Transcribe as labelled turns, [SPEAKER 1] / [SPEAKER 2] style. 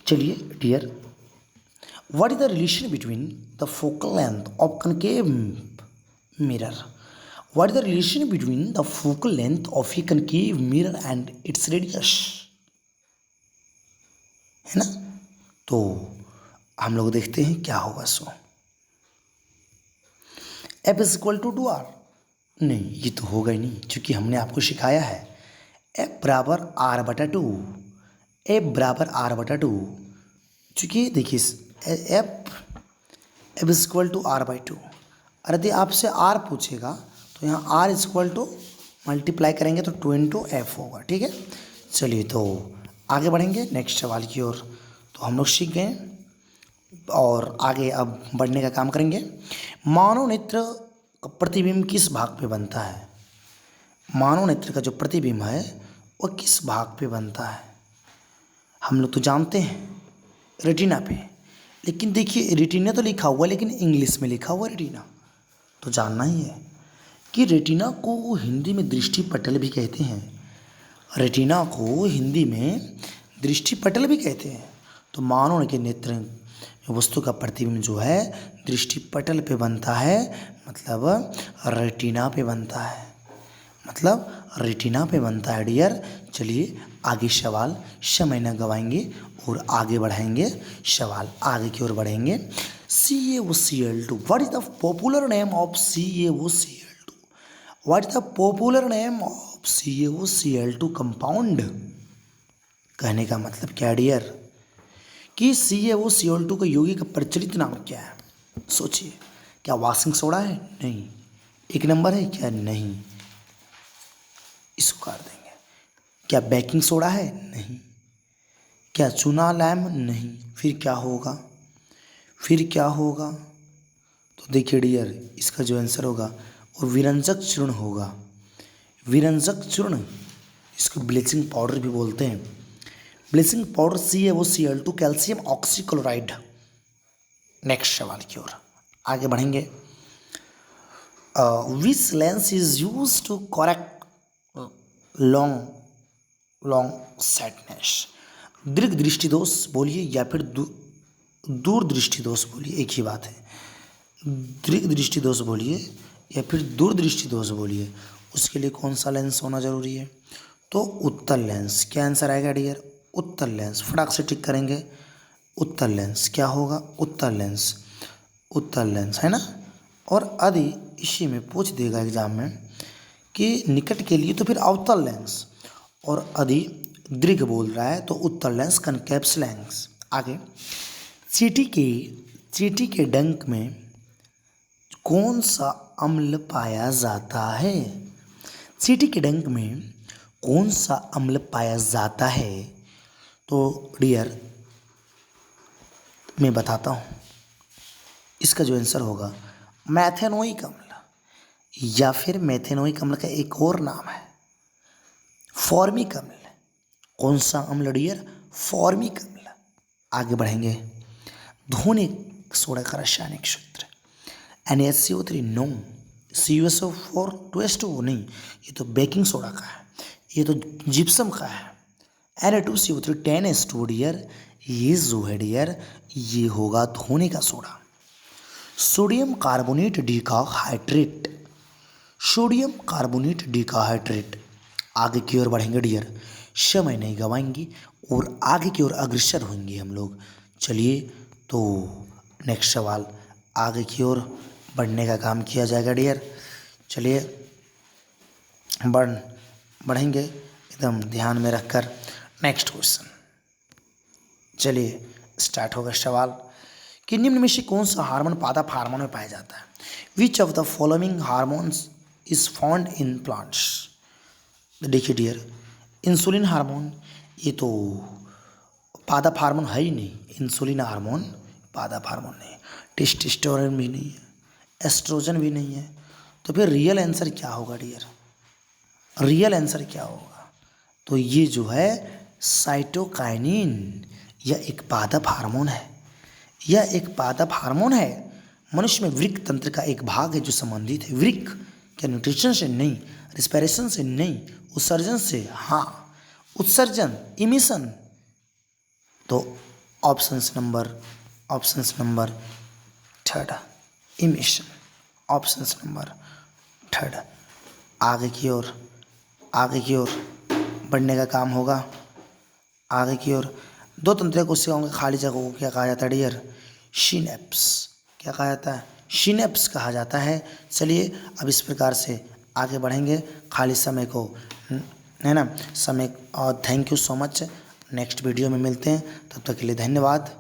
[SPEAKER 1] चलिए dear, what is the relation between the focal length of concave mirror? What is the relation between the focal length of a concave mirror and its radius? है ना? तो हम लोग देखते हैं क्या होगा। So F is equal to R, नहीं ये तो होगा ही नहीं, क्योंकि हमने आपको सिखाया है एफ बराबर आर बटा टू, एफ बराबर आर बटा टू। चूँकि देखिए F F is equal to R by two, और यदि आपसे आर पूछेगा तो यहाँ R is equal to multiply करेंगे तो 2 इंटू एफ होगा। ठीक है, चलिए तो आगे बढ़ेंगे नेक्स्ट सवाल की ओर। तो हम लोग सीख गए और आगे अब बढ़ने का काम करेंगे। मानव नेत्र का प्रतिबिंब किस भाग पे बनता है? मानव नेत्र का जो प्रतिबिंब है वो किस भाग पे बनता है? हम लोग तो जानते हैं रेटिना पे, लेकिन देखिए रेटिना तो लिखा हुआ है लेकिन इंग्लिश में लिखा हुआ है रेटिना, तो जानना ही है कि रेटिना को हिंदी में दृष्टि पटल भी कहते हैं। रेटिना को हिंदी में दृष्टि पटल भी कहते हैं। तो मानव के नेत्र वस्तु का प्रतिबिंब जो है दृष्टि पटल पे बनता है, मतलब रेटिना पे बनता है, मतलब रेटिना पे बनता है डियर। चलिए आगे सवाल समय न गवाएंगे और आगे बढ़ाएंगे सवाल, आगे की ओर बढ़ेंगे। CaOCl2, what is the popular name of CaOCl2? What is the popular name of CaOCl2 compound? कहने का मतलब क्या डियर कि CaOCl2 का यौगिक का प्रचलित नाम क्या है? सोचिए, क्या वॉशिंग सोडा है? नहीं। एक नंबर है क्या? नहीं, इसको काट देंगे। क्या बेकिंग सोडा है? नहीं। क्या चूना लैम? नहीं। फिर क्या होगा? फिर क्या होगा? तो देखिए डियर, इसका जो आंसर होगा वो विरंजक चूर्ण होगा। विरंजक चूर्ण, इसको ब्लीचिंग पाउडर भी बोलते हैं। Bleaching powder CaOCl2 calcium oxychloride. Next सवाल की ओर आगे बढ़ेंगे। Which lens is use to correct long sightedness? दीर्घ दृष्टि दोष बोलिए या फिर दूर दृष्टि दोष बोलिए, एक ही बात है। दीर्घ दृष्टि दोष बोलिए या फिर दूर दृष्टि दोष बोलिए, उसके लिए कौन सा लेंस होना जरूरी है? तो उत्तल लेंस। क्या आंसर आएगा डियर? उत्तल लेंस। फटाक से टिक करेंगे। उत्तल लेंस क्या होगा? उत्तल लेंस, उत्तल लेंस है ना। और यदि इसी में पूछ देगा एग्जाम में कि निकट के लिए तो फिर अवतल लेंस, और यदि दीर्घ बोल रहा है तो उत्तल लेंस, कनकेव्स लेंस। आगे, चींटी के डंक में कौन सा अम्ल पाया जाता है? चींटी के डंक में कौन सा अम्ल पाया जाता है? तो डियर मैं बताता हूँ, इसका जो आंसर होगा मैथेनोइक अम्ल, या फिर मैथेनोइक अम्ल का एक और नाम है फॉर्मिक अम्ल। कौन सा अम्ल डियर? फॉर्मिक अम्ल। आगे बढ़ेंगे। धोनिक सोडा का रासायनिक सूत्र NaCO3, नो। CuSO4 2H2O, नहीं, ये तो बेकिंग सोडा का है, ये तो जिप्सम का है। Na2CO3 10H2O डियर, ये जो है डियर ये होगा धोने का soda. Sodium carbonate decahydrate, sodium carbonate decahydrate. आगे की ओर बढ़ेंगे डियर, समय नहीं गवाएंगे और आगे की ओर अग्रसर होंगे हम लोग। चलिए तो नेक्स्ट सवाल, आगे की ओर बढ़ने का काम किया जाएगा डियर। चलिए बढ़ेंगे एकदम ध्यान में रखकर। नेक्स्ट क्वेश्चन, चलिए स्टार्ट होगा सवाल कि निम्न में से कौन सा हार्मोन पादप हार्मोन में पाया जाता है? Which of the following hormones is found in plants? देखिए डियर, इंसुलिन हार्मोन ये तो पादप हार्मोन है ही नहीं। इंसुलिन हार्मोन पादप हार्मोन नहीं है। टेस्टोस्टेरोन भी नहीं है, एस्ट्रोजन भी नहीं है। तो फिर रियल आंसर क्या होगा डियर? रियल आंसर क्या होगा? तो ये जो है साइटोकाइनिन, यह एक पादप हार्मोन है। यह एक पादप हार्मोन है। मनुष्य में वृक्क तंत्र का एक भाग है जो संबंधित है। वृक्क क्या न्यूट्रिशन से नहीं, रिस्पिरेशन से नहीं, उत्सर्जन से। हाँ, उत्सर्जन, इमिशन। तो options number third emission, options number third. आगे की ओर बढ़ने का काम होगा। आगे की ओर दो तंत्रिका कोशिकाओं की खाली जगह को क्या कहा जाता है डियर? सिनेप्स। क्या कहा जाता है? सिनेप्स कहा जाता है। चलिए अब इस प्रकार से आगे बढ़ेंगे खाली समय को, है ना, समय। और thank you so much. Next video में मिलते हैं, तब तक के लिए धन्यवाद।